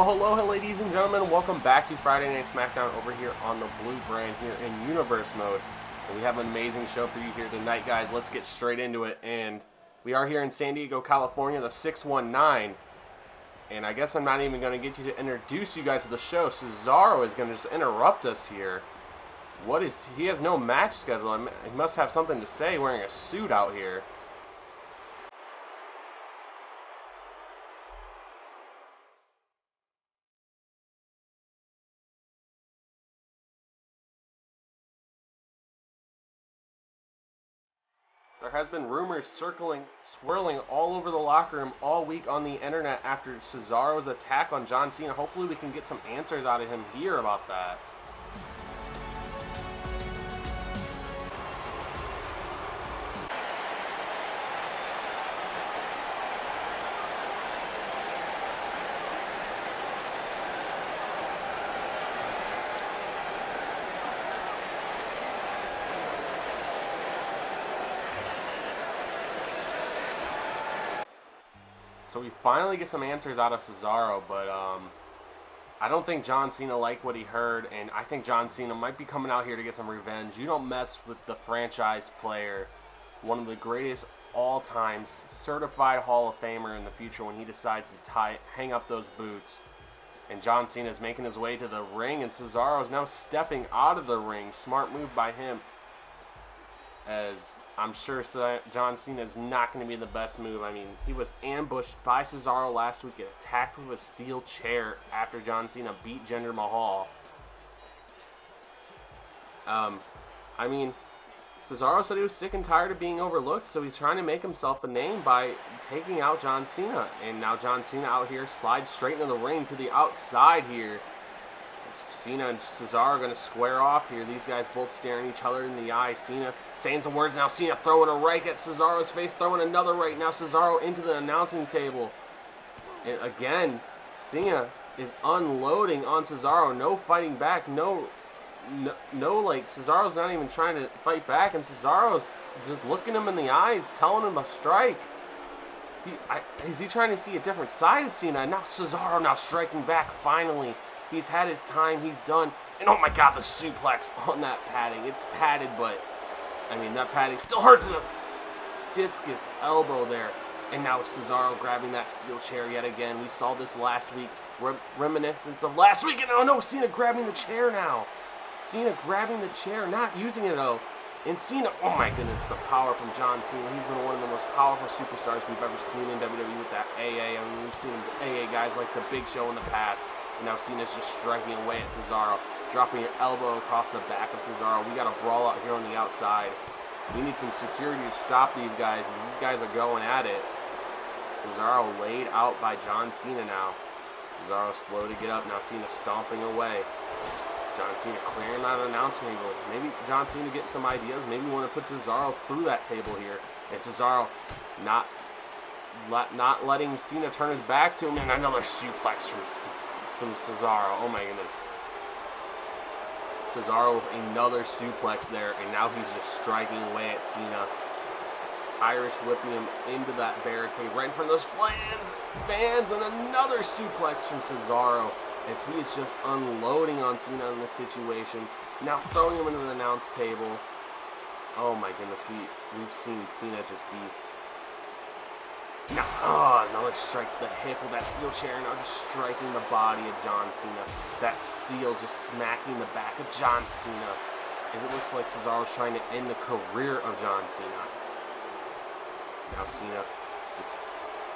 Well, hello, ladies and gentlemen. Welcome back to Friday Night Smackdown over here on the Blue brand here in Universe mode. And we have an amazing show for you here tonight, guys. Let's get straight into it. And we are here in San Diego, California, the 619. And I guess I'm not even going to get you to introduce you guys to the show. Cesaro is going to just interrupt us here. He has no match schedule. He must have something to say wearing a suit out here. There has been rumors swirling all over the locker room all week on the internet after Cesaro's attack on John Cena. Hopefully we can get some answers out of him here about that. So we finally get some answers out of Cesaro, but I don't think John Cena liked what he heard, and I think John Cena might be coming out here to get some revenge. You don't mess with the franchise player, one of the greatest all-time, certified Hall of Famer in the future when he decides to hang up those boots. And John Cena is making his way to the ring, and Cesaro is now stepping out of the ring. Smart move by him, as I'm sure John Cena is not going to be the best move. I mean, he was ambushed by Cesaro last week and attacked with a steel chair after John Cena beat Jinder Mahal. I mean, Cesaro said he was sick and tired of being overlooked, so he's trying to make himself a name by taking out John Cena. And now John Cena out here slides straight into the ring to the outside here. Cena and Cesaro are going to square off here. These guys both staring each other in the eye. Cena saying some words. Now Cena throwing a right at Cesaro's face, throwing another right. Now Cesaro into the announcing table. And again, Cena is unloading on Cesaro. No fighting back. No, like, Cesaro's not even trying to fight back. And Cesaro's just looking him in the eyes, telling him to strike. Is he trying to see a different side of Cena? Now Cesaro now striking back finally. He's had his time. He's done. And oh my God, the suplex on that padding. It's padded, but I mean, that padding still hurts. In a discus elbow there. And now Cesaro grabbing that steel chair yet again. We saw this last week. Reminiscence of last week. And oh no, Cena grabbing the chair now. Cena grabbing the chair, not using it though. And Cena, oh my goodness, the power from John Cena. He's been one of the most powerful superstars we've ever seen in WWE with that AA. I mean, we've seen AA guys like the Big Show in the past. And now Cena's just striking away at Cesaro, dropping an elbow across the back of Cesaro. We got a brawl out here on the outside. We need some security to stop these guys, as these guys are going at it. Cesaro laid out by John Cena now. Cesaro slow to get up. Now Cena stomping away. John Cena clearing that announcement table. Maybe John Cena getting some ideas. Maybe we want to put Cesaro through that table here. And Cesaro not letting Cena turn his back to him. And another suplex from Cesaro. Oh my goodness. Cesaro with another suplex there, and now he's just striking away at Cena. Irish whipping him into that barricade right in front of those fans, and another suplex from Cesaro as he is just unloading on Cena in this situation. Now throwing him into the announce table. Oh my goodness, we've seen Cena just be. Now, another strike to the hip with that steel chair. Now just striking the body of John Cena. That steel just smacking the back of John Cena. As it looks like Cesaro's trying to end the career of John Cena. Now Cena just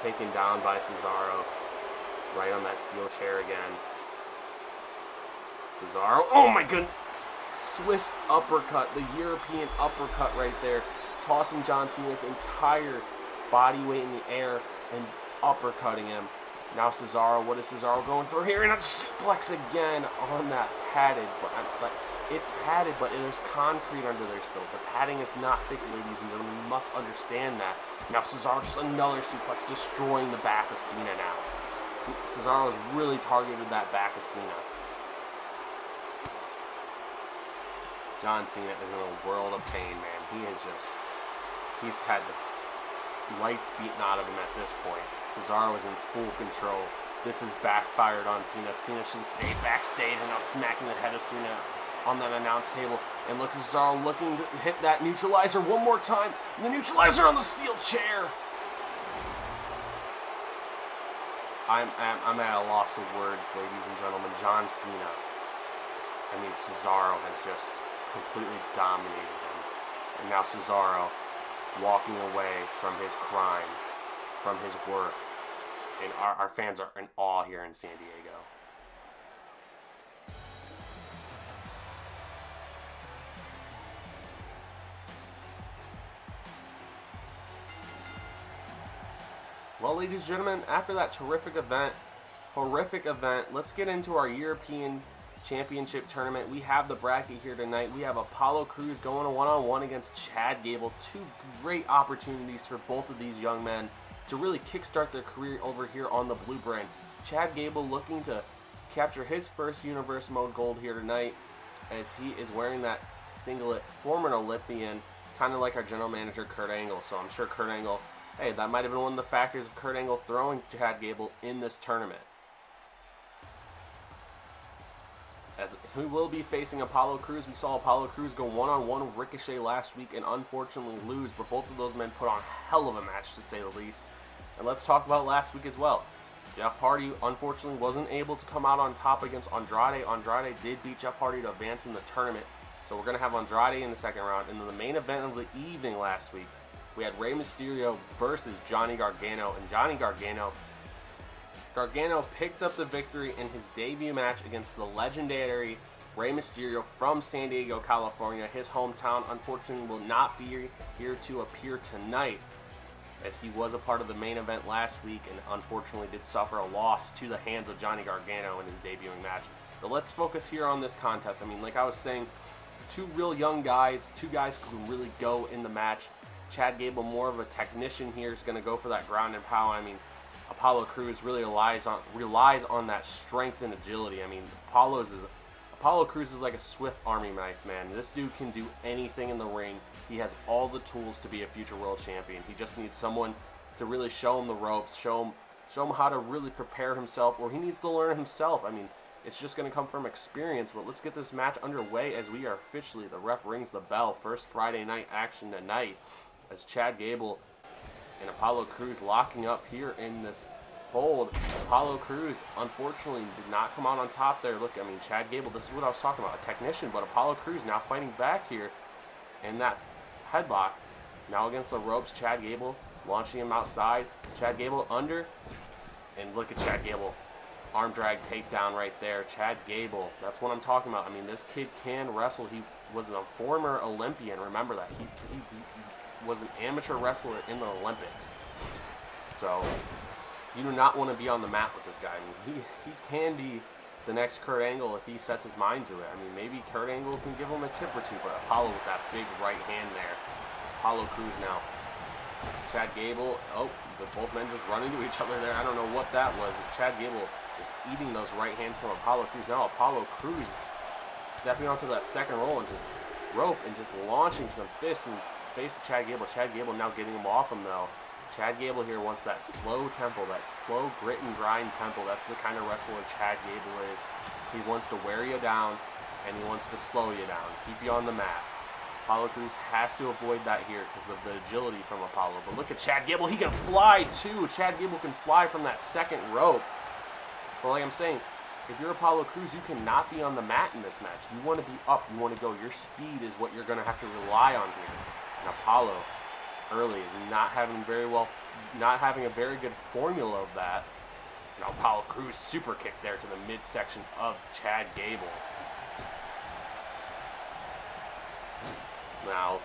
taken down by Cesaro. Right on that steel chair again. Cesaro, oh my goodness. Swiss uppercut, the European uppercut right there. Tossing John Cena's entire body weight in the air and uppercutting him. Now Cesaro, what is Cesaro going through here? And a suplex again on that padded. But it's padded, but there's concrete under there still. The padding is not thick, ladies and gentlemen. You must understand that. Now Cesaro, just another suplex, destroying the back of Cena now. Cesaro's really targeted that back of Cena. John Cena is in a world of pain, man. He's had the lights beaten out of him at this point. Cesaro is in full control. This has backfired on Cena. Cena should have stayed backstage and now smacking the head of Cena on that announce table. And look, Cesaro looking to hit that neutralizer one more time. And the neutralizer on the steel chair. I'm at a loss of words, ladies and gentlemen. John Cena. I mean, Cesaro has just completely dominated him. And now Cesaro walking away from his crime, from his work. And our fans are in awe here in San Diego. Well, ladies and gentlemen, after that horrific event, let's get into our European Championship tournament. We have the bracket here tonight. We have Apollo Crews going a one-on-one against Chad Gable. Two great opportunities for both of these young men to really kickstart their career over here on the blue brand. Chad Gable looking to capture his first Universe Mode gold here tonight as he is wearing that singlet, former Olympian, kind of like our general manager Kurt Angle. So I'm sure Kurt Angle, hey, that might have been one of the factors of Kurt Angle throwing Chad Gable in this tournament. As he will be facing Apollo Crews. We saw Apollo Crews go one-on-one with Ricochet last week and unfortunately lose, but both of those men put on a hell of a match, to say the least. And let's talk about last week as well. Jeff Hardy unfortunately wasn't able to come out on top against Andrade. Andrade did beat Jeff Hardy to advance in the tournament. So we're going to have Andrade in the second round. And then the main event of the evening last week, we had Rey Mysterio versus Johnny Gargano. And Johnny Gargano picked up the victory in his debut match against the legendary Rey Mysterio from San Diego, California. His hometown, unfortunately, will not be here to appear tonight, as he was a part of the main event last week and unfortunately did suffer a loss to the hands of Johnny Gargano in his debuting match. But let's focus here on this contest. I mean, like I was saying, two real young guys, two guys who can really go in the match. Chad Gable, more of a technician here, is going to go for that ground and pound. I mean, Apollo Crews really relies on that strength and agility. I mean, Apollo Crews is like a swift army knife, man. This dude can do anything in the ring. He has all the tools to be a future world champion. He just needs someone to really show him the ropes, show him how to really prepare himself, or he needs to learn himself. I mean, it's just going to come from experience. But let's get this match underway as we are officially, the ref rings the bell. First Friday night action tonight as Chad Gable and Apollo Crews locking up here in this hold. Apollo Crews unfortunately did not come out on top there. Look, I mean, Chad Gable, this is what I was talking about, a technician, but Apollo Crews now fighting back here in that headlock. Now against the ropes, Chad Gable launching him outside. Chad Gable under, and look at Chad Gable. Arm drag takedown right there. Chad Gable, that's what I'm talking about. I mean, this kid can wrestle. He was a former Olympian. Remember that. He was an amateur wrestler in the Olympics. So you do not want to be on the mat with this guy. I mean, he can be the next Kurt Angle if he sets his mind to it. I mean, maybe Kurt Angle can give him a tip or two, but Apollo with that big right hand there. Apollo Crews now. Chad Gable, both men just run into each other there. I don't know what that was. Chad Gable is eating those right hands from Apollo Crews. Now Apollo Crews stepping onto that second roll and just rope and just launching some fists and face to Chad Gable. Chad Gable now getting him off him though. Chad Gable here wants that slow tempo, that slow grit and grind tempo. That's the kind of wrestler Chad Gable is. He wants to wear you down and he wants to slow you down, keep you on the mat. Apollo Crews has to avoid that here because of the agility from Apollo. But look at Chad Gable, he can fly too. Chad Gable can fly from that second rope. But like I'm saying, if you're Apollo Crews, you cannot be on the mat in this match. You want to be up, you want to go. Your speed is what you're going to have to rely on here. And Apollo early is not having a very good formula of that. Now Apollo Crews super kick there to the midsection of Chad Gable. Now,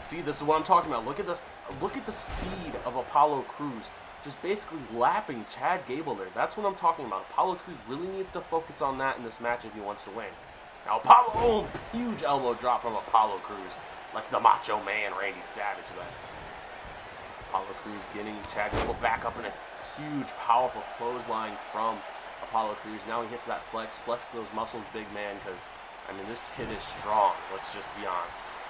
see, this is what I'm talking about. Look at the speed of Apollo Crews, just basically lapping Chad Gable there. That's what I'm talking about. Apollo Crews really needs to focus on that in this match if he wants to win. Now Apollo, huge elbow drop from Apollo Crews, like the Macho Man Randy Savage there. Apollo Crews getting Chad Gable back up in a huge, powerful clothesline from Apollo Crews. Now he hits that flex those muscles, big man, because, I mean, this kid is strong. Let's just be honest.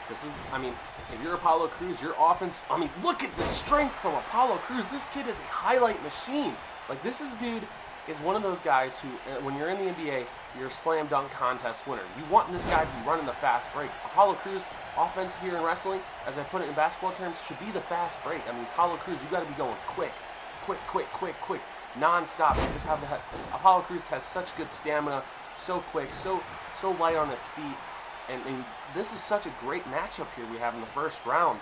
This is, I mean, if you're Apollo Crews, your offense, I mean, look at the strength from Apollo Crews. This kid is a highlight machine. Like, this dude is one of those guys who, when you're in the NBA, you're a slam dunk contest winner. You want this guy to be running the fast break. Apollo Crews, offense here in wrestling, as I put it in basketball terms, should be the fast break. I mean, Apollo Crews, you got to be going quick, non-stop. You just have Apollo Crews has such good stamina, so quick, so light on his feet. And this is such a great matchup here we have in the first round.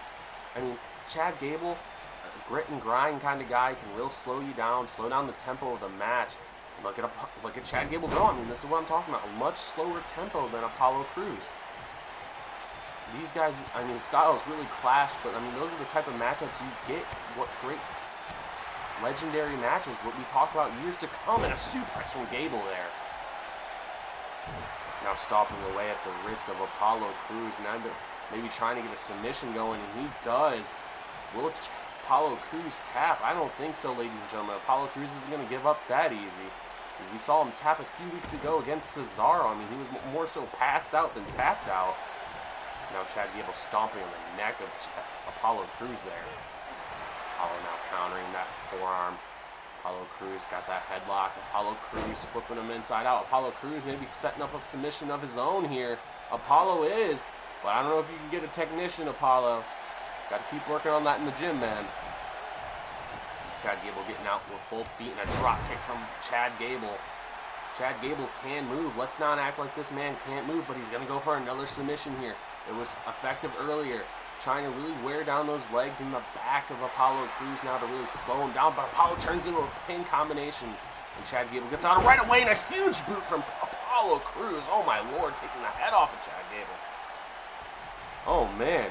I mean, Chad Gable, a grit and grind kind of guy, can real slow you down, slow down the tempo of the match. Look at Chad Gable go. I mean, this is what I'm talking about. A much slower tempo than Apollo Crews. These guys, I mean, styles really clash, but I mean, those are the type of matchups you get what create legendary matches, what we talk about years to come, and a suplex from Gable there. Now stopping away at the wrist of Apollo Crews, now maybe trying to get a submission going, and he does. Will Apollo Crews tap? I don't think so, ladies and gentlemen. Apollo Crews isn't going to give up that easy. We saw him tap a few weeks ago against Cesaro. I mean, he was more so passed out than tapped out. Now Chad Gable stomping on the neck of Apollo Crews there. Apollo now countering that forearm. Apollo Crews got that headlock. Apollo Crews flipping him inside out. Apollo Crews maybe setting up a submission of his own here. Apollo is, but I don't know if you can get a technician, Apollo. Got to keep working on that in the gym, man. Chad Gable getting out with both feet and a drop kick from Chad Gable. Chad Gable can move. Let's not act like this man can't move, but he's going to go for another submission here. It was effective earlier, trying to really wear down those legs in the back of Apollo Crews now to really slow him down, but Apollo turns into a pin combination, and Chad Gable gets out right away, and a huge boot from Apollo Crews. Oh my lord, taking the head off of Chad Gable. Oh man,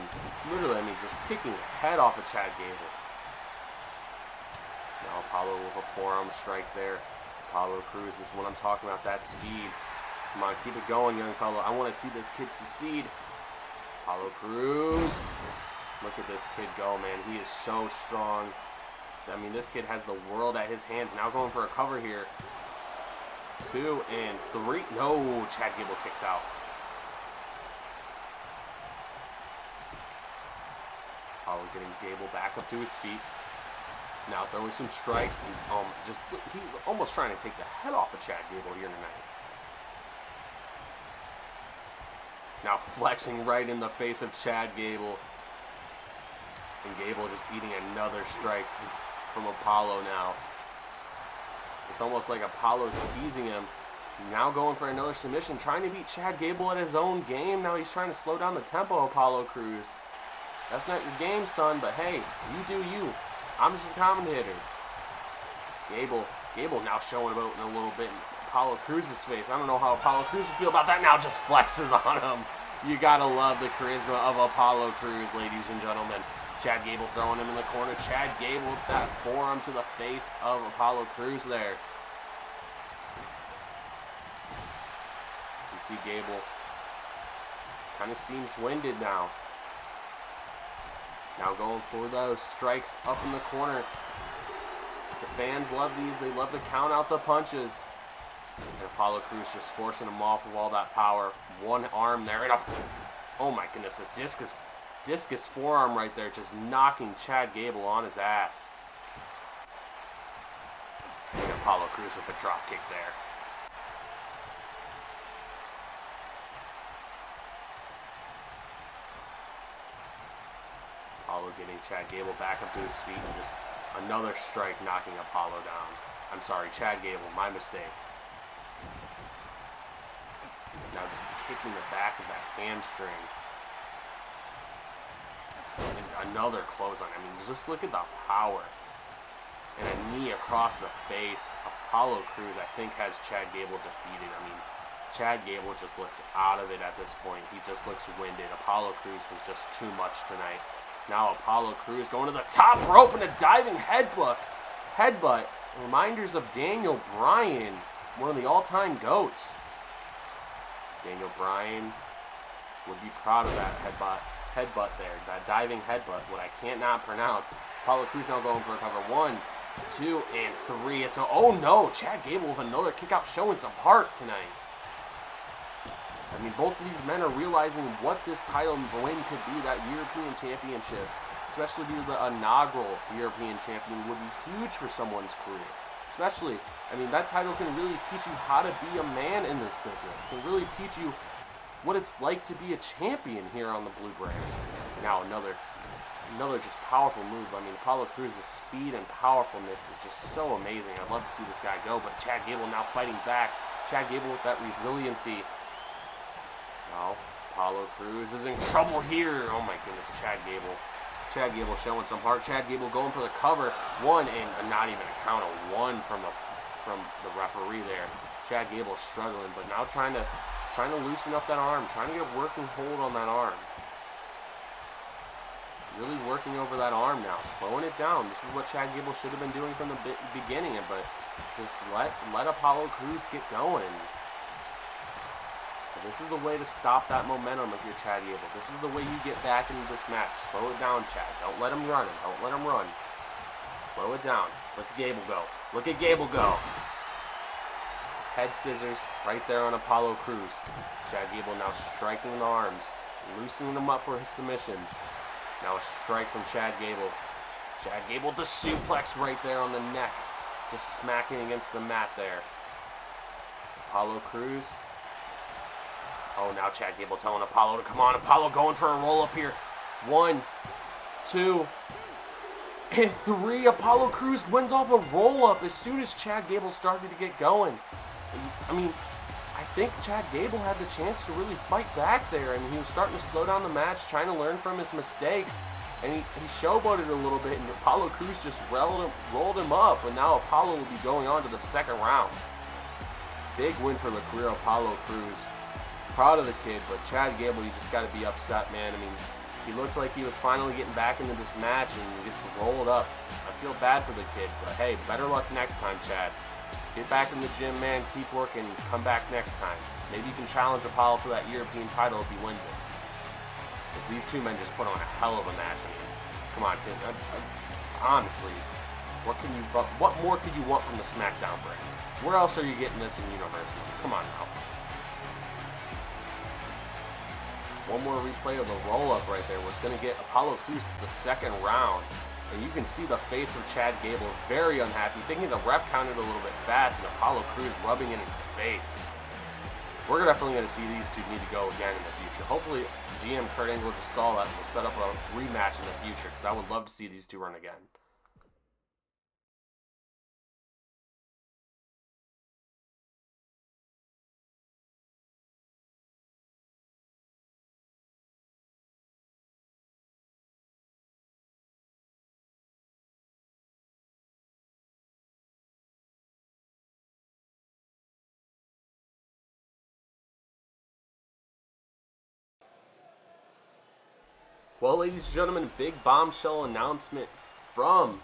literally, I mean, just kicking the head off of Chad Gable. Now Apollo with a forearm strike there. Apollo Crews is what I'm talking about, that speed. Come on, keep it going, young fella. I want to see this kid succeed. Apollo Crews. Look at this kid go, man. He is so strong. I mean, this kid has the world at his hands. Now going for a cover here. 2 and 3. No, Chad Gable kicks out. Apollo getting Gable back up to his feet. Now throwing some strikes. And, he almost trying to take the head off of Chad Gable here tonight. Now flexing right in the face of Chad Gable. And Gable just eating another strike from Apollo now. It's almost like Apollo's teasing him. Now going for another submission, trying to beat Chad Gable at his own game. Now he's trying to slow down the tempo of Apollo Crews. That's not your game, son, but hey, you do you. I'm just a commentator. Gable now showing about in a little bit in Apollo Crews' face. I don't know how Apollo Crews would feel about that now. Just flexes on him. You gotta love the charisma of Apollo Crews, ladies and gentlemen. Chad Gable throwing him in the corner. Chad Gable with that forearm to the face of Apollo Crews there. You see Gable kind of seems winded now. Now going for those strikes up in the corner. The fans love these. They love to count out the punches. And Apollo Crews just forcing him off with all that power. One arm there. And oh my goodness, a discus forearm right there, just knocking Chad Gable on his ass. And Apollo Crews with a drop kick there. Apollo getting Chad Gable back up to his feet, and just another strike knocking Apollo down. I'm sorry, Chad Gable, my mistake. Now just kicking the back of that hamstring. And another clothesline. I mean, just look at the power. And a knee across the face. Apollo Crews, I think, has Chad Gable defeated. I mean, Chad Gable just looks out of it at this point. He just looks winded. Apollo Crews was just too much tonight. Now Apollo Crews going to the top rope and a diving headbutt. Reminders of Daniel Bryan, one of the all-time GOATs. Daniel Bryan would be proud of that headbutt there, that diving headbutt, what I can't not pronounce. Apollo Crews now going for a cover. 1, 2, and 3. Oh no, Chad Gable with another kick out, showing some heart tonight. I mean, both of these men are realizing what this title win could be, that European Championship, especially be the inaugural European Champion, would be huge for someone's career. Especially, I mean, that title can really teach you how to be a man in this business. It can really teach you what it's like to be a champion here on the Blue Brand. Now, another just powerful move. I mean, Apollo Crews' speed and powerfulness is just so amazing. I'd love to see this guy go, but Chad Gable now fighting back. Chad Gable with that resiliency. Now, Apollo Crews is in trouble here. Oh my goodness, Chad Gable. Chad Gable showing some heart. Chad Gable going for the cover. One, and not even a count of one from the referee there. Chad Gable struggling, but now trying to loosen up that arm, trying to get a working hold on that arm. Really working over that arm now, slowing it down. This is what Chad Gable should have been doing from the beginning, but just let Apollo Crews get going. But this is the way to stop that momentum if you're Chad Gable. This is the way you get back into this match. Slow it down, Chad. Don't let him run. Don't let him run. Slow it down. Let Gable go. Look at Gable go. Head scissors right there on Apollo Crews. Chad Gable now striking the arms, loosening them up for his submissions. Now a strike from Chad Gable. Chad Gable the suplex right there on the neck. Just smacking against the mat there. Apollo Crews. Oh, now Chad Gable telling Apollo to come on. Apollo going for a roll-up here. 1, 2, and 3. Apollo Crews wins off a roll-up as soon as Chad Gable started to get going. I mean, I think Chad Gable had the chance to really fight back there. I mean, he was starting to slow down the match, trying to learn from his mistakes. And he showboated a little bit, and Apollo Crews just rolled him up. And now Apollo will be going on to the second round. Big win for the career of Apollo Crews. Proud of the kid, but Chad Gable, you just got to be upset, man. I mean, he looked like he was finally getting back into this match, and he gets rolled up. I feel bad for the kid, but hey, better luck next time, Chad. Get back in the gym, man. Keep working. Come back next time. Maybe you can challenge Apollo for that European title if he wins it. Because these two men just put on a hell of a match. I mean, come on, kid. Honestly, what more could you want from the Smackdown brand? Where else are you getting this in Universal? Come on now. One more replay of the roll-up right there was going to get Apollo Crews to the second round. And you can see the face of Chad Gable very unhappy, thinking the ref counted a little bit fast, and Apollo Crews rubbing it in his face. We're definitely going to see these two need to go again in the future. Hopefully, GM Kurt Angle just saw that and will set up a rematch in the future, because I would love to see these two run again. Well, ladies and gentlemen, big bombshell announcement from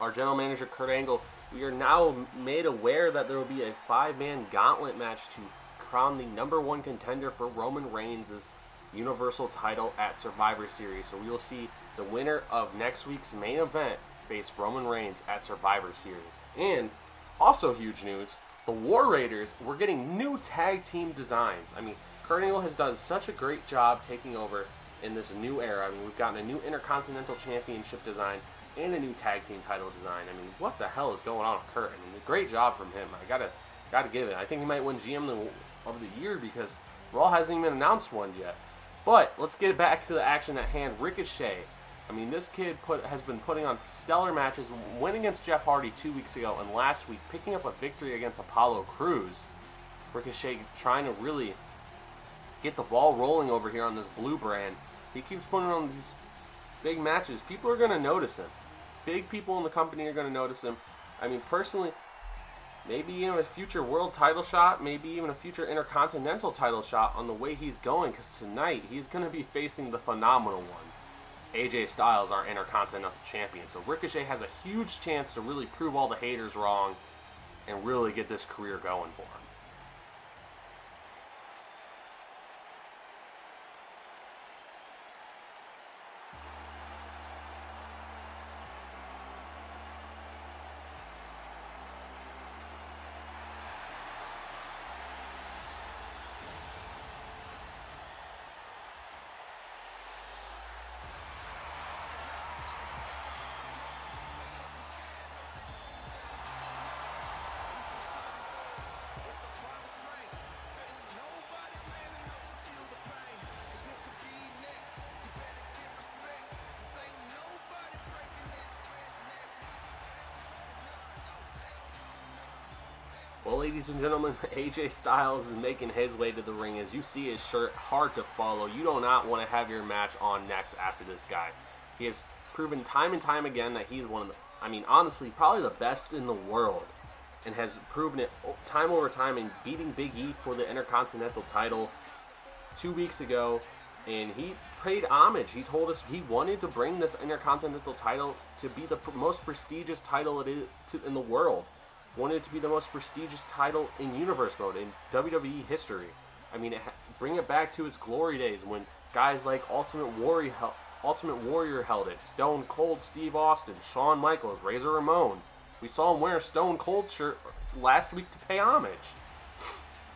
our general manager, Kurt Angle. We are now made aware that there will be a 5-man gauntlet match to crown the #1 contender for Roman Reigns' Universal title at Survivor Series. So we will see the winner of next week's main event face Roman Reigns at Survivor Series. And also huge news, the War Raiders, we're getting new tag team designs. I mean, Kurt Angle has done such a great job taking over in this new era. I mean, we've gotten a new Intercontinental Championship design and a new tag team title design. I mean, what the hell is going on with Kurt? I mean, a great job from him. I gotta give it. I think he might win GM of the year because Raw hasn't even announced one yet. But let's get back to the action at hand. Ricochet. I mean, this kid has been putting on stellar matches, winning against Jeff Hardy 2 weeks ago, and last week picking up a victory against Apollo Crews. Ricochet trying to really get the ball rolling over here on this blue brand. He keeps putting on these big matches. People are going to notice him. Big people in the company are going to notice him. I mean, personally, maybe even a future world title shot, maybe even a future intercontinental title shot on the way he's going, because tonight he's going to be facing the phenomenal one, AJ Styles, our intercontinental champion. So Ricochet has a huge chance to really prove all the haters wrong and really get this career going for him. Well, ladies and gentlemen, AJ Styles is making his way to the ring. As you see his shirt, hard to follow. You do not want to have your match on next after this guy. He has proven time and time again that he's one of the, I mean, honestly, probably the best in the world. And has proven it time over time in beating Big E for the Intercontinental title 2 weeks ago. And he paid homage. He told us he wanted to bring this Intercontinental title to be the most prestigious title it is in the world. Wanted it to be the most prestigious title in Universe Mode, in WWE history. I mean, bring it back to its glory days when guys like Ultimate Warrior held it. Stone Cold Steve Austin, Shawn Michaels, Razor Ramon. We saw him wear a Stone Cold shirt last week to pay homage.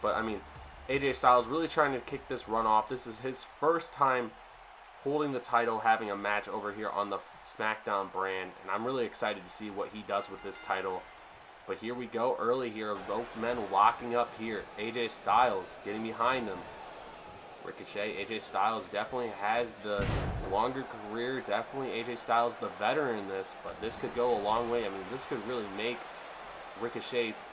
But, I mean, AJ Styles really trying to kick this run off. This is his first time holding the title, having a match over here on the Smackdown brand. And I'm really excited to see what he does with this title. But here we go early here. Both men locking up here. AJ Styles getting behind him. Ricochet. AJ Styles definitely has the longer career. Definitely AJ Styles the veteran in this. But this could go a long way. I mean, this could really make Ricochet's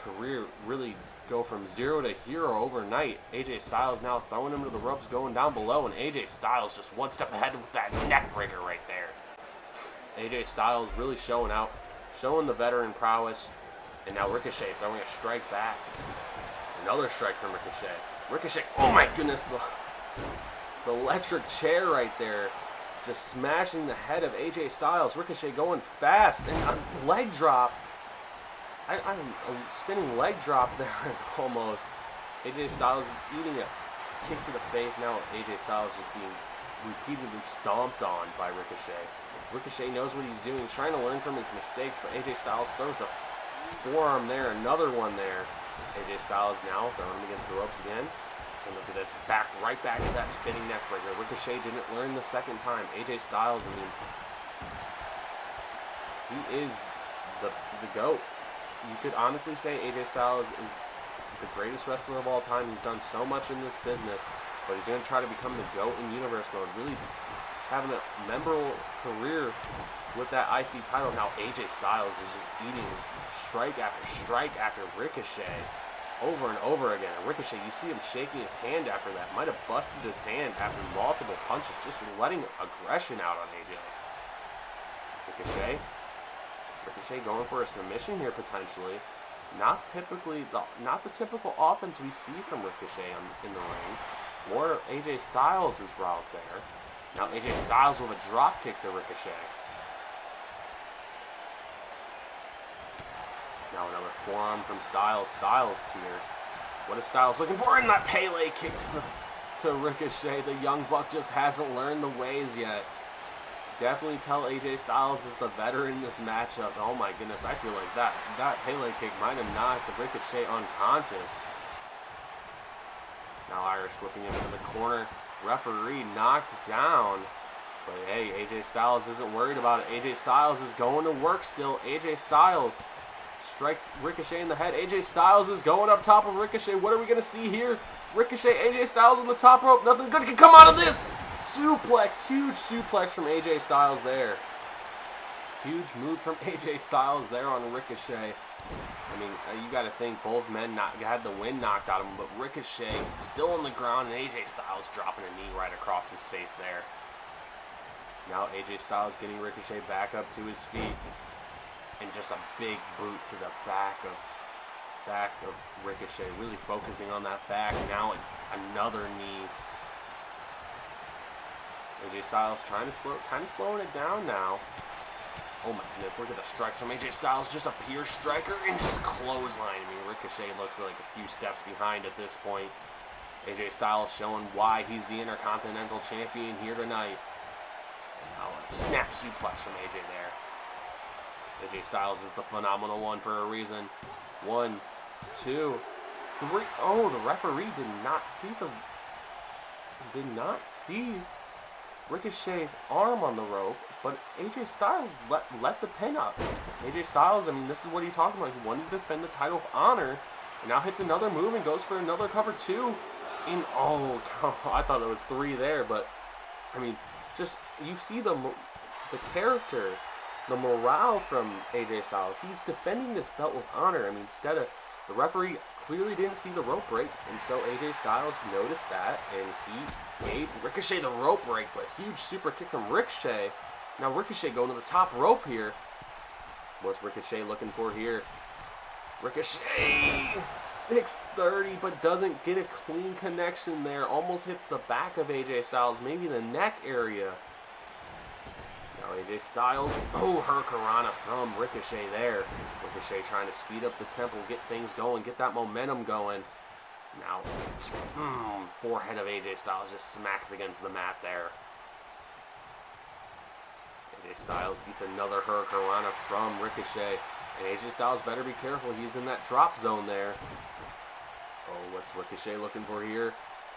career really go from zero to hero overnight. AJ Styles now throwing him to the ropes, going down below. And AJ Styles just one step ahead with that neck breaker right there. AJ Styles really showing out. Showing the veteran prowess. And now Ricochet throwing a strike back. Another strike from Ricochet. Ricochet, oh my goodness, the electric chair right there. Just smashing the head of AJ Styles. Ricochet going fast. And a leg drop. I'm a spinning leg drop there almost. AJ Styles eating a kick to the face. Now AJ Styles is being repeatedly stomped on by Ricochet. Ricochet knows what he's doing. He's trying to learn from his mistakes, but AJ Styles throws a forearm there, another one there. AJ Styles now throwing him against the ropes again. And look at this, right back to that spinning neck breaker. Ricochet didn't learn the second time. AJ Styles, I mean, he is the GOAT. You could honestly say AJ Styles is the greatest wrestler of all time. He's done so much in this business, but he's going to try to become the GOAT in Universe Mode. Really having a memorable career with that IC title. Now AJ Styles is just eating strike after Ricochet over and over again. And Ricochet, you see him shaking his hand after that. Might have busted his hand after multiple punches, just letting aggression out on AJ. Ricochet going for a submission here potentially. Not the typical offense we see from Ricochet in the ring. More AJ Styles' route there. Now AJ Styles with a drop kick to Ricochet. Now another forearm from Styles. Styles here. What is Styles looking for? And that Pele kick to Ricochet. The Young Buck just hasn't learned the ways yet. Definitely tell AJ Styles is the veteran in this matchup. Oh my goodness, I feel like that Pele kick might have knocked Ricochet unconscious. Now Irish whipping him into the corner. Referee knocked down. But hey, AJ Styles isn't worried about it. AJ Styles is going to work still. AJ Styles strikes Ricochet in the head. AJ Styles is going up top of Ricochet. What are we going to see here? Ricochet, AJ Styles on the top rope. Nothing good can come out of this. Suplex, huge suplex from AJ Styles there. Huge move from AJ Styles there on Ricochet. I mean, you got to think both men had the wind knocked out of him, but Ricochet still on the ground, and AJ Styles dropping a knee right across his face there. Now AJ Styles getting Ricochet back up to his feet, and just a big boot to the back of Ricochet, really focusing on that back. Now another knee. AJ Styles kind of slowing it down now. Oh my goodness, look at the strikes from AJ Styles. Just a pure striker and just clothesline. I mean, Ricochet looks like a few steps behind at this point. AJ Styles showing why he's the Intercontinental Champion here tonight. Oh, a snap suplex from AJ there. AJ Styles is the phenomenal one for a reason. 1, 2, 3. Oh, the referee did not see Ricochet's arm on the rope, but AJ Styles let the pin up. AJ Styles, I mean, this is what he's talking about. He wanted to defend the title of honor, and now hits another move and goes for another cover 2. Oh, I thought it was 3 there, but I mean, just you see the character, the morale from AJ Styles. He's defending this belt with honor. I mean, instead of The referee clearly didn't see the rope break, and so AJ Styles noticed that, and he gave Ricochet the rope break, but huge super kick from Ricochet. Now Ricochet going to the top rope here. What's Ricochet looking for here? Ricochet! 630, but doesn't get a clean connection there. Almost hits the back of AJ Styles, maybe the neck area. Now AJ Styles, Hurricanrana from Ricochet there. Ricochet trying to speed up the tempo, get things going, get that momentum going. Now, forehead of AJ Styles just smacks against the mat there. AJ Styles eats another Hurricanrana from Ricochet. And AJ Styles better be careful. He's in that drop zone there. Oh, what's Ricochet looking for here?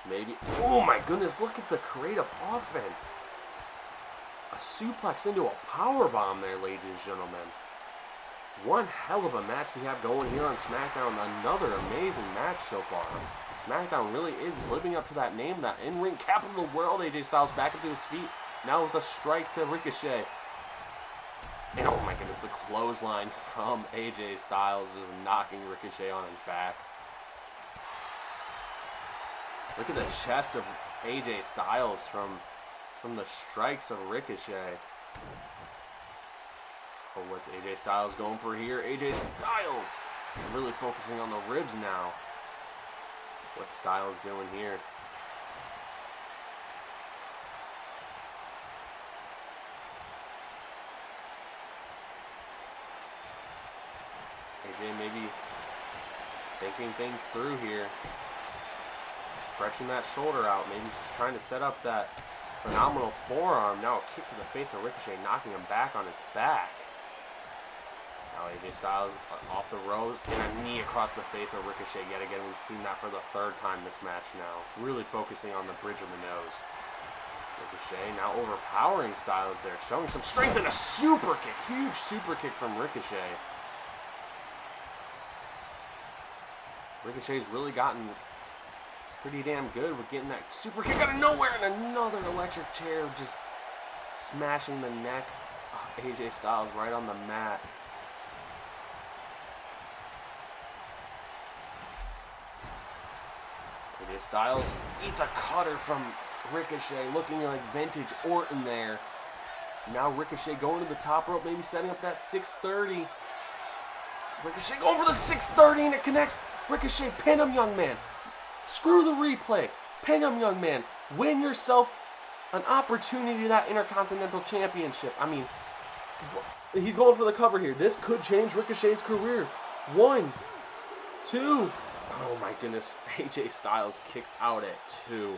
Maybe. Oh my goodness, look at the creative offense. A suplex into a powerbomb there, ladies and gentlemen. One hell of a match we have going here on SmackDown. Another amazing match so far. SmackDown really is living up to that name, that in-ring capital of the world. AJ Styles back up to his feet. Now with a strike to Ricochet. And oh my goodness, the clothesline from AJ Styles is knocking Ricochet on his back. Look at the chest of AJ Styles from the strikes of Ricochet. Oh, what's AJ Styles going for here? AJ Styles really focusing on the ribs now. What's Styles doing here? AJ maybe thinking things through here. Stretching that shoulder out. Maybe just trying to set up that phenomenal forearm. Now a kick to the face of Ricochet, knocking him back on his back. Now AJ Styles off the ropes and a knee across the face of Ricochet yet again. We've seen that for the third time this match now. Really focusing on the bridge of the nose. Ricochet now overpowering Styles there. Showing some strength and a super kick. Huge super kick from Ricochet. Ricochet's really gotten pretty damn good with getting that super kick out of nowhere and another electric chair just smashing the neck of AJ Styles right on the mat. AJ Styles eats a cutter from Ricochet, looking like vintage Orton there. Now Ricochet going to the top rope, maybe setting up that 630. Ricochet going for the 630 and it connects. Ricochet, pin him, young man. Screw the replay. Pin him, young man. Win yourself an opportunity to that Intercontinental Championship. I mean, he's going for the cover here. This could change Ricochet's career. 1, 2. Oh my goodness. AJ Styles kicks out at 2.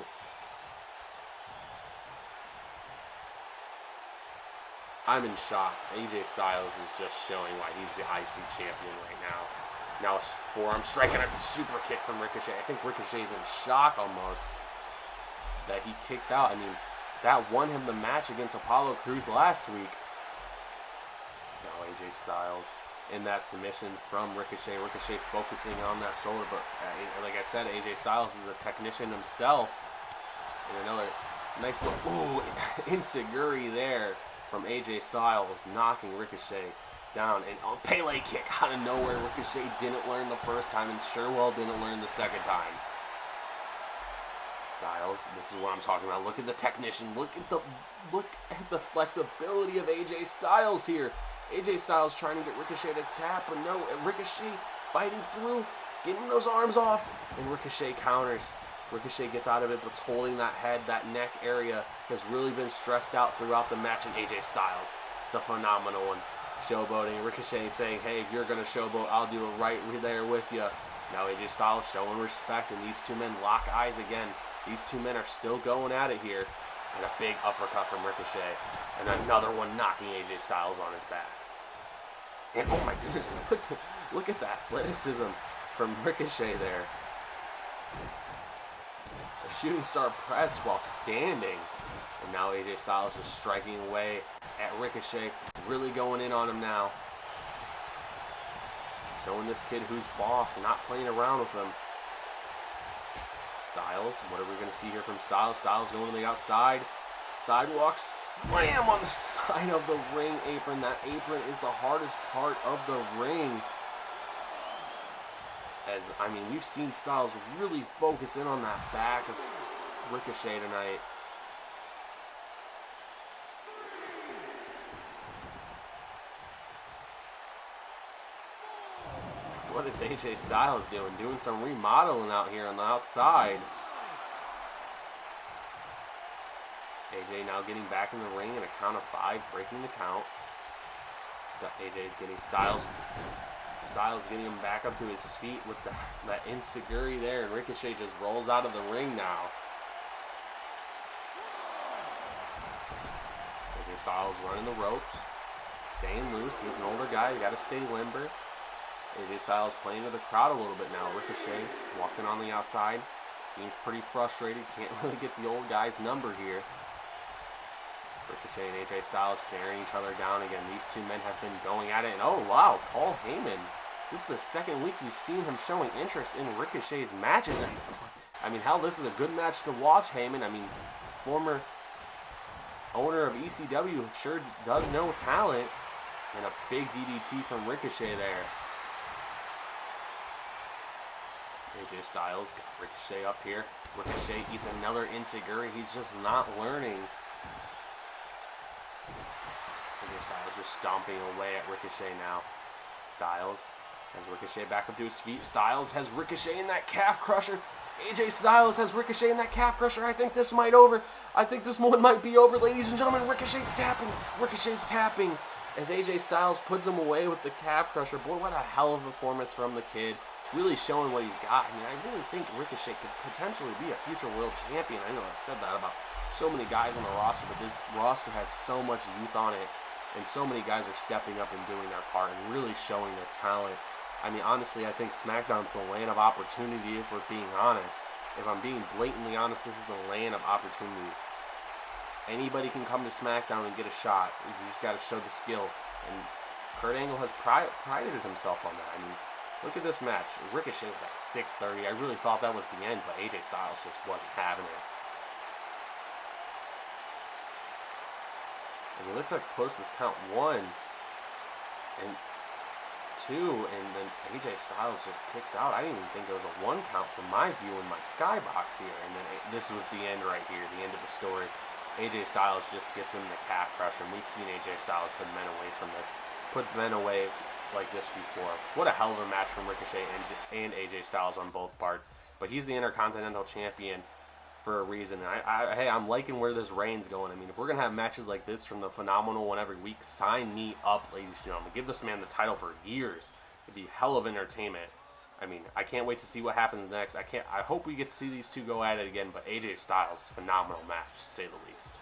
I'm in shock. AJ Styles is just showing why he's the IC champion right now. Now it's forearm strike and a super kick from Ricochet. I think Ricochet's in shock almost that he kicked out. I mean, that won him the match against Apollo Crews last week. Now AJ Styles in that submission from Ricochet. Ricochet focusing on that shoulder, but like I said, AJ Styles is a technician himself. And another nice little enziguri there from AJ Styles, knocking Ricochet down. And Pele kick out of nowhere. Ricochet didn't learn the first time and sure well didn't learn the second time. Styles, this is what I'm talking about. Look at the technician. Look at the flexibility of AJ Styles here. AJ Styles trying to get Ricochet to tap, but no, Ricochet fighting through, getting those arms off, and Ricochet counters. Ricochet gets out of it, but holding that head, that neck area has really been stressed out throughout the match. And AJ Styles, the phenomenal one, showboating. Ricochet saying, hey, if you're going to showboat, I'll do it right there with you. Now AJ Styles showing respect, and these two men lock eyes again. These two men are still going at it here. And a big uppercut from Ricochet. And another one knocking AJ Styles on his back. And oh my goodness, look at that athleticism from Ricochet there. A shooting star press while standing. And now AJ Styles is striking away at Ricochet. Really going in on him now. Showing this kid who's boss and not playing around with him. Styles, what are we going to see here from Styles? Styles going to the outside. Sidewalk slam on the side of the ring apron. That apron is the hardest part of the ring. As, I mean, we've seen Styles really focus in on that back of Ricochet tonight. What is AJ Styles doing? Doing some remodeling out here on the outside. AJ now getting back in the ring in a count of 5, breaking the count. AJ's getting Styles getting him back up to his feet with that enziguri there, and Ricochet just rolls out of the ring now. AJ Styles running the ropes, staying loose. He's an older guy, you gotta stay limber. AJ Styles playing with the crowd a little bit now. Ricochet walking on the outside, seems pretty frustrated, can't really get the old guy's number here. Ricochet and AJ Styles staring each other down again. These two men have been going at it. And oh, wow, Paul Heyman. This is the second week we've seen him showing interest in Ricochet's matches. And I mean, hell, this is a good match to watch, Heyman. I mean, former owner of ECW sure does know talent. And a big DDT from Ricochet there. AJ Styles got Ricochet up here. Ricochet eats another enziguri. He's just not learning. AJ Styles just stomping away at Ricochet now. Styles has Ricochet back up to his feet. Styles has Ricochet in that calf crusher. AJ Styles has Ricochet in that calf crusher. I think this might over. I think this one might be over, ladies and gentlemen. Ricochet's tapping. Ricochet's tapping as AJ Styles puts him away with the calf crusher. Boy, what a hell of a performance from the kid. Really showing what he's got. I mean, I really think Ricochet could potentially be a future world champion. I know I've said that about so many guys on the roster, but this roster has so much youth on it, and so many guys are stepping up and doing their part and really showing their talent. I mean, honestly, I think SmackDown's the land of opportunity, if we're being honest. If I'm being blatantly honest, this is the land of opportunity. Anybody can come to SmackDown and get a shot. You just got to show the skill. And Kurt Angle has prided himself on that. I mean, look at this match. Ricochet with that 630. I really thought that was the end, but AJ Styles just wasn't having it. And you look like closest count 1 and 2, and then AJ Styles just kicks out. I didn't even think there was a 1 count from my view in my skybox here. And then this was the end right here, the end of the story. AJ Styles just gets him the calf crusher, and we've seen AJ Styles put men away from this. Put men away like this before. What a hell of a match from Ricochet and AJ Styles on both parts. But he's the Intercontinental Champion for a reason. Hey, I'm liking where this reign's going. I mean, if we're going to have matches like this from the Phenomenal One every week, sign me up, ladies and gentlemen. Give this man the title for years. It'd be hell of entertainment. I mean, I can't wait to see what happens next. I hope we get to see these two go at it again, but AJ Styles, phenomenal match, to say the least.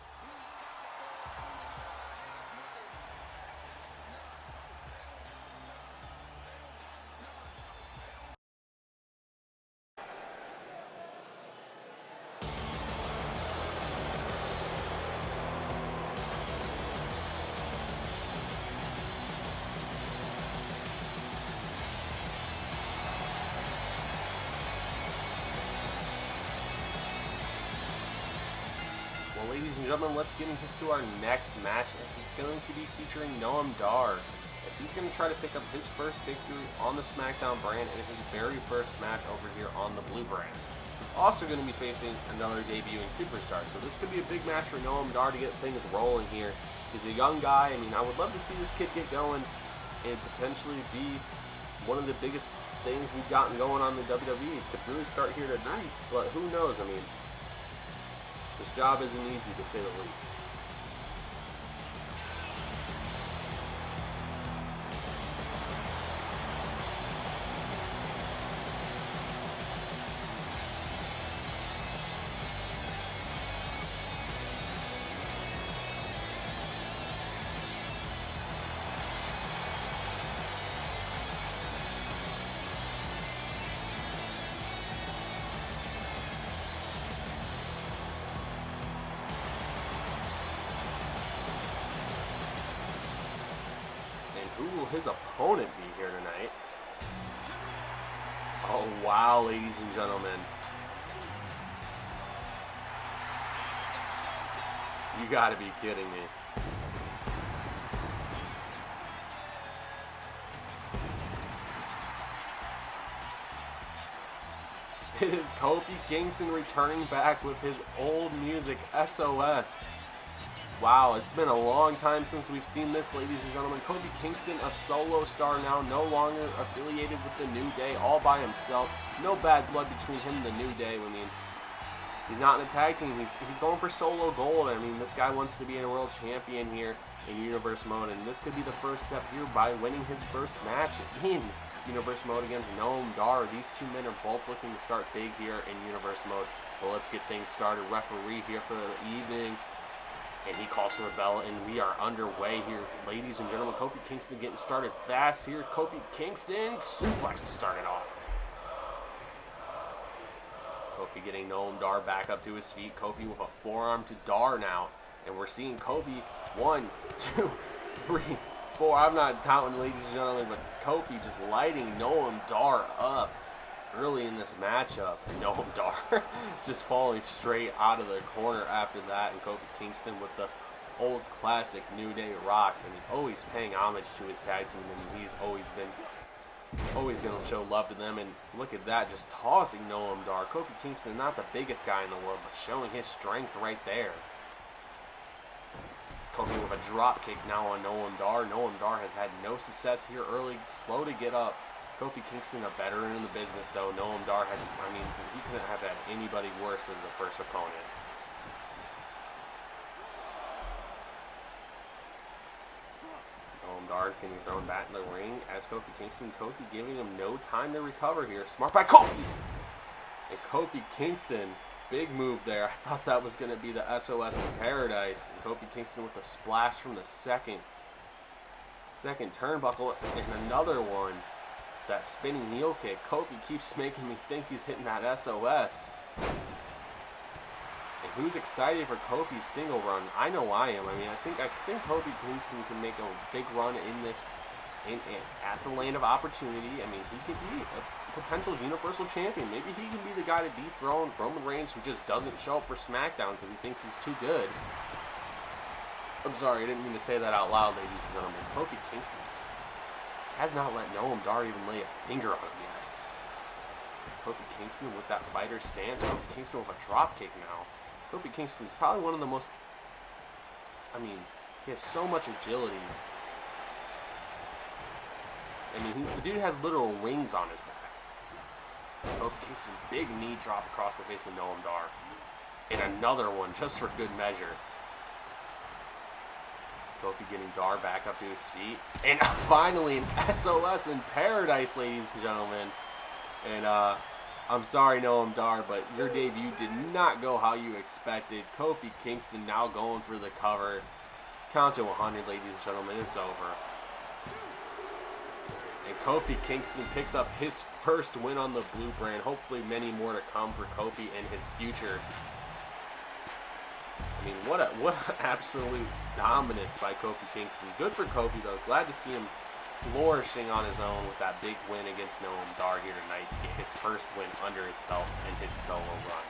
Ladies and gentlemen, let's get into our next match, as it's going to be featuring Noam Dar, as he's going to try to pick up his first victory on the Smackdown brand and his very first match over here on the Blue brand. He's also going to be facing another debuting superstar, so this could be a big match for Noam Dar to get things rolling here. He's a young guy. I mean, I would love to see this kid get going and potentially be one of the biggest things we've gotten going on the WWE. It could really start here tonight, but who knows? I mean, this job isn't easy, to say the least. Who will his opponent be here tonight? Oh, wow, ladies and gentlemen. You gotta be kidding me. It is Kofi Kingston returning back with his old music, SOS. Wow, it's been a long time since we've seen this, ladies and gentlemen. Kofi Kingston, a solo star now, no longer affiliated with the New Day, all by himself. No bad blood between him and the New Day. I mean, he's not in a tag team. He's going for solo gold. I mean, this guy wants to be a world champion here in Universe Mode, and this could be the first step here by winning his first match in Universe Mode against Noam Dar. These two men are both looking to start big here in Universe Mode. Well, let's get things started. Referee here for the evening. And he calls for the bell, and we are underway here. Ladies and gentlemen, Kofi Kingston getting started fast here. Kofi Kingston, suplex to start it off. Kofi getting Noam Dar back up to his feet. Kofi with a forearm to Dar now. And we're seeing Kofi 1, 2, 3, 4. I'm not counting, ladies and gentlemen, but Kofi just lighting Noam Dar up early in this matchup. And Noam Dar just falling straight out of the corner after that. And Kofi Kingston with the old classic New Day rocks. I mean, always paying homage to his tag team, and he's always going to show love to them. And look at that, just tossing Noam Dar. Kofi Kingston, not the biggest guy in the world, but showing his strength right there. Kofi with a drop kick now on Noam Dar. Noam Dar has had no success here early, slow to get up. Kofi Kingston, a veteran in the business, though. Noam Dar has, I mean, he couldn't have had anybody worse as the first opponent. Noam Dar can be thrown back in the ring as Kofi Kingston. Kofi giving him no time to recover here. Smart by Kofi! And Kofi Kingston, big move there. I thought that was going to be the SOS in Paradise. And Kofi Kingston with a splash from the second turnbuckle, and another one. That spinning heel kick. Kofi keeps making me think he's hitting that SOS. And who's excited for Kofi's single run? I know I am. I mean, I think Kofi Kingston can make a big run in this, at the Land of Opportunity. I mean, he could be a potential Universal Champion. Maybe he can be the guy to dethrone Roman Reigns, who just doesn't show up for SmackDown because he thinks he's too good. I'm sorry, I didn't mean to say that out loud, ladies and gentlemen. Kofi Kingston has not let Noam Dar even lay a finger on him yet. Kofi Kingston with that fighter stance. Kofi Kingston with a drop kick now. Kofi Kingston is probably one of the most, I mean, he has so much agility. I mean, the dude has literal wings on his back. Kofi Kingston, big knee drop across the face of Noam Dar. And another one just for good measure. Kofi getting Dar back up to his feet. And finally, an SOS in Paradise, ladies and gentlemen. And I'm sorry, Noam Dar, but your debut did not go how you expected. Kofi Kingston now going for the cover. Count to 100, ladies and gentlemen. It's over. And Kofi Kingston picks up his first win on the blue brand. Hopefully many more to come for Kofi in his future. I mean, what an absolute dominance by Kofi Kingston. Good for Kofi, though. Glad to see him flourishing on his own with that big win against Noam Dar here tonight to get his first win under his belt in his solo run.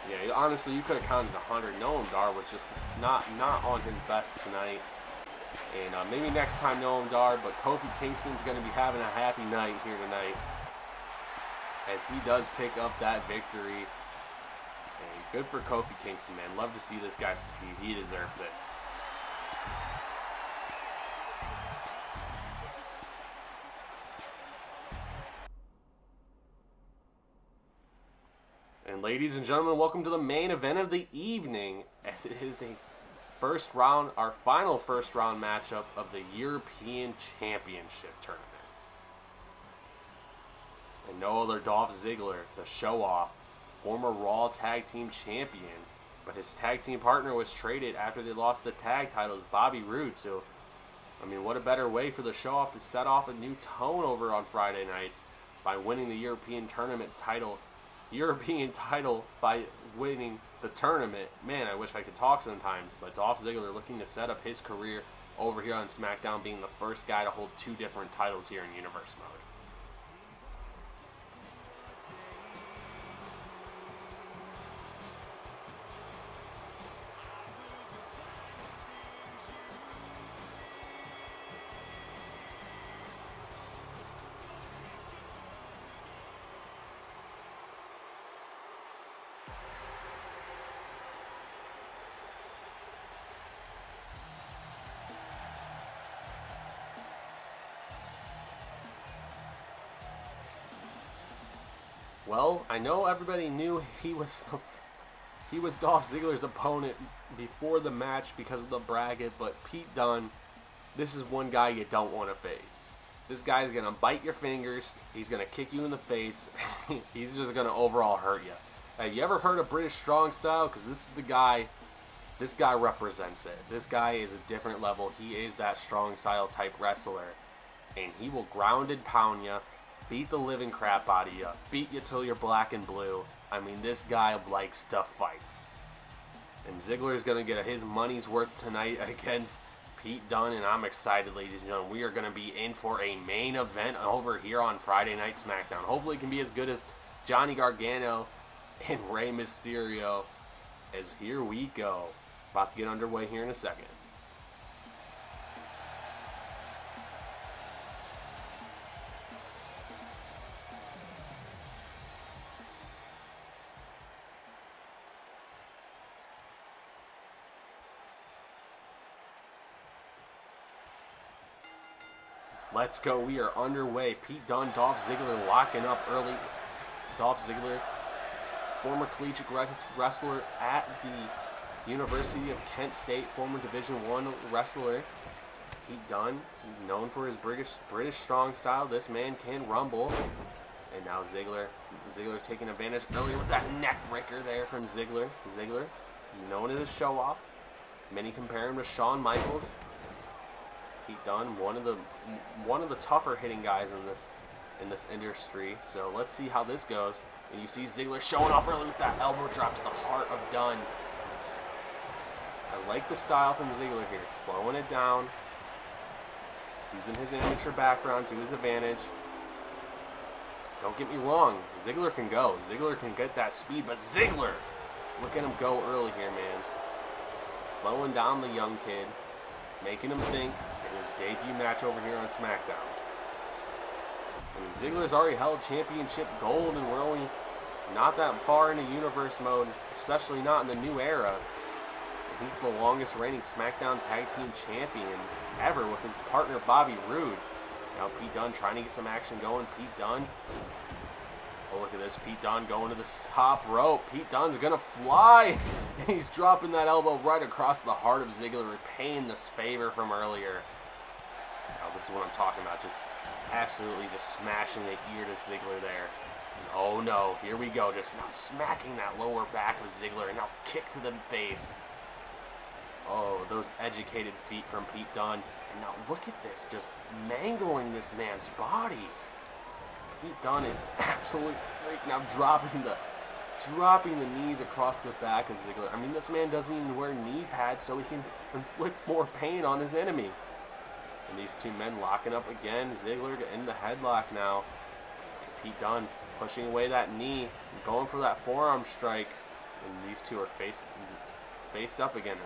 Yeah, honestly, you could have counted 100. Noam Dar was just not on his best tonight. And maybe next time Noam Dar, but Kofi Kingston's going to be having a happy night here tonight, as he does pick up that victory. And good for Kofi Kingston, man. Love to see this guy succeed. He deserves it. And ladies and gentlemen, welcome to the main event of the evening, as it is our final first round matchup of the European Championship tournament. And no other Dolph Ziggler, the show-off, former Raw Tag Team Champion. But his tag team partner was traded after they lost the tag titles, Bobby Roode. So, I mean, what a better way for the show-off to set off a new tone over on Friday nights by winning the European title by winning the tournament. Man, I wish I could talk sometimes. But Dolph Ziggler looking to set up his career over here on SmackDown, being the first guy to hold two different titles here in Universe Mode. Well, I know everybody knew he was Dolph Ziggler's opponent before the match because of the bracket, but Pete Dunne, this is one guy you don't want to face. This guy's going to bite your fingers, he's going to kick you in the face, he's just going to overall hurt you. Have you ever heard of British Strong Style? Because this is the guy, this guy represents it. This guy is a different level. He is that strong style type wrestler. And he will ground and pound you, beat the living crap out of you, beat you till you're black and blue. I mean, this guy likes to fight. And Ziggler is going to get his money's worth tonight against Pete Dunne, and I'm excited, ladies and gentlemen. We are going to be in for a main event over here on Friday Night SmackDown. Hopefully it can be as good as Johnny Gargano and Rey Mysterio, as here we go. About to get underway here in a second. Let's go. We are underway. Pete Dunne, Dolph Ziggler locking up early. Dolph Ziggler, former collegiate wrestler at the University of Kent State, former Division I wrestler. Pete Dunne, known for his British strong style. This man can rumble. And now Ziggler taking advantage earlier with that neck breaker there from Ziggler. Ziggler, known as a show-off. Many compare him to Shawn Michaels. Pete Dunne, one of the tougher hitting guys in this industry. So let's see how this goes. And you see Ziggler showing off early with that elbow drop to the heart of Dunne. I like the style from Ziggler here, slowing it down, using his amateur background to his advantage. Don't get me wrong, Ziggler can go. Ziggler can get that speed, but Ziggler, look at him go early here, man. Slowing down the young kid, making him think in his debut match over here on SmackDown. I mean, Ziggler's already held championship gold, and we're only not that far into universe mode, especially not in the new era. He's the longest reigning SmackDown Tag Team Champion ever with his partner Bobby Roode. Now Pete Dunne trying to get some action going. Pete Dunne. Oh, look at this. Pete Dunne going to the top rope. Pete Dunne's going to fly. And he's dropping that elbow right across the heart of Ziggler, repaying this favor from earlier. Now this is what I'm talking about. Just absolutely just smashing the ear to Ziggler there. And oh no, here we go. Just now smacking that lower back of Ziggler. And now kick to the face. Oh, those educated feet from Pete Dunne. And now look at this, just mangling this man's body. Pete Dunne is absolute freak. Now dropping the knees across the back of Ziggler. I mean, this man doesn't even wear knee pads so he can inflict more pain on his enemy. And these two men locking up again. Ziggler in the headlock now. And Pete Dunne pushing away that knee, going for that forearm strike. And these two are faced up again.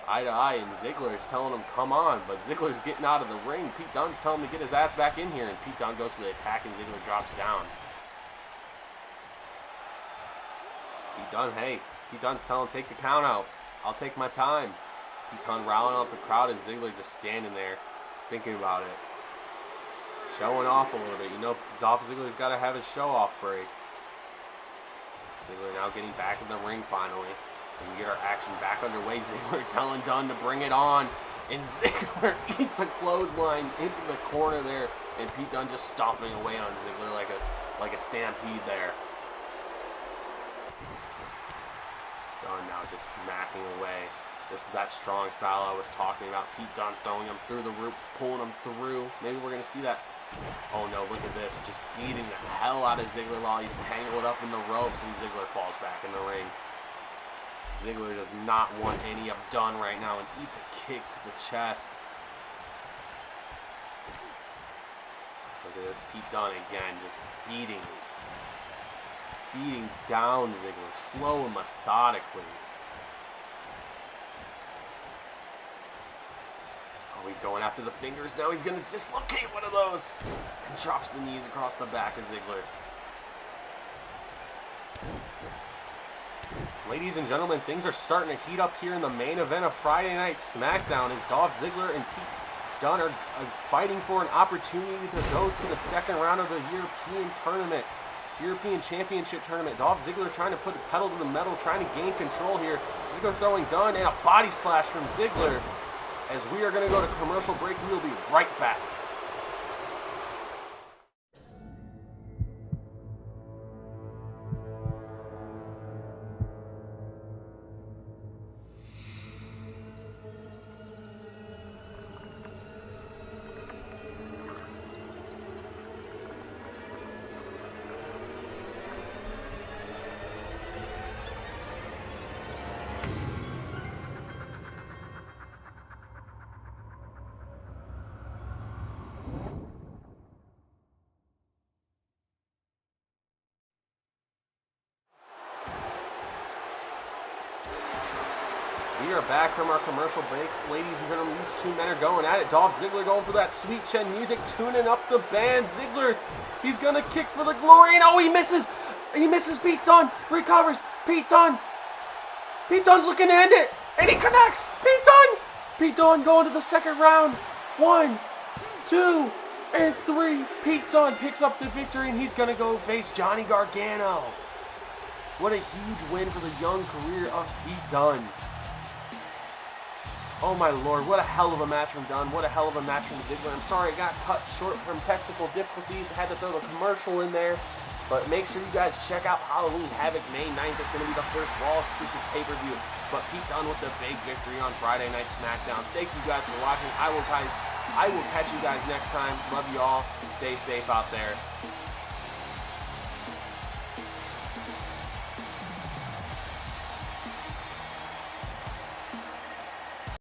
Eye to eye, and Ziggler is telling him, come on, but Ziggler's getting out of the ring. Pete Dunne's telling him to get his ass back in here, and Pete Dunne goes for the attack, and Ziggler drops down. Pete Dunne's telling him, take the count out. I'll take my time. Pete Dunne riling up the crowd, and Ziggler just standing there, thinking about it. Showing off a little bit. You know, Dolph Ziggler's got to have his show-off break. Ziggler now getting back in the ring finally. We get our action back underway. Ziggler telling Dunne to bring it on. And Ziggler eats a clothesline into the corner there. And Pete Dunne just stomping away on Ziggler like a stampede there. Dunne now just smacking away. This is that strong style I was talking about. Pete Dunne throwing him through the ropes, pulling him through. Maybe we're going to see that. Oh no, look at this. Just beating the hell out of Ziggler while he's tangled up in the ropes. And Ziggler falls back in the ring. Ziggler does not want any of Dunne right now and eats a kick to the chest. Look at this, Pete Dunne again, just beating down Ziggler, slow and methodically. Oh, he's going after the fingers now. He's going to dislocate one of those and drops the knees across the back of Ziggler. Ladies and gentlemen, things are starting to heat up here in the main event of Friday Night SmackDown as Dolph Ziggler and Pete Dunne are fighting for an opportunity to go to the second round of the European tournament. European Championship tournament. Dolph Ziggler trying to put the pedal to the metal, trying to gain control here. Ziggler throwing Dunne and a body splash from Ziggler. As we are going to go to commercial break, we will be right back. We are back from our commercial break. Ladies and gentlemen, these two men are going at it. Dolph Ziggler going for that sweet chin music, tuning up the band. Ziggler, he's going to kick for the glory. And oh, he misses. He misses Pete Dunne. Recovers. Pete Dunne. Pete Dunne's looking to end it. And he connects. Pete Dunne. Pete Dunne going to the second round. 1, 2, and 3. Pete Dunne picks up the victory, and he's going to go face Johnny Gargano. What a huge win for the young career of Pete Dunne. Oh my lord, what a hell of a match from Dunne. What a hell of a match from Ziggler. I'm sorry it got cut short from technical difficulties. I had to throw the commercial in there. But make sure you guys check out Halloween Havoc May 9th. It's going to be the first Raw exclusive pay-per-view. But Pete Dunne with the big victory on Friday Night Smackdown. Thank you guys for watching. I will catch you guys next time. Love you all. Stay safe out there.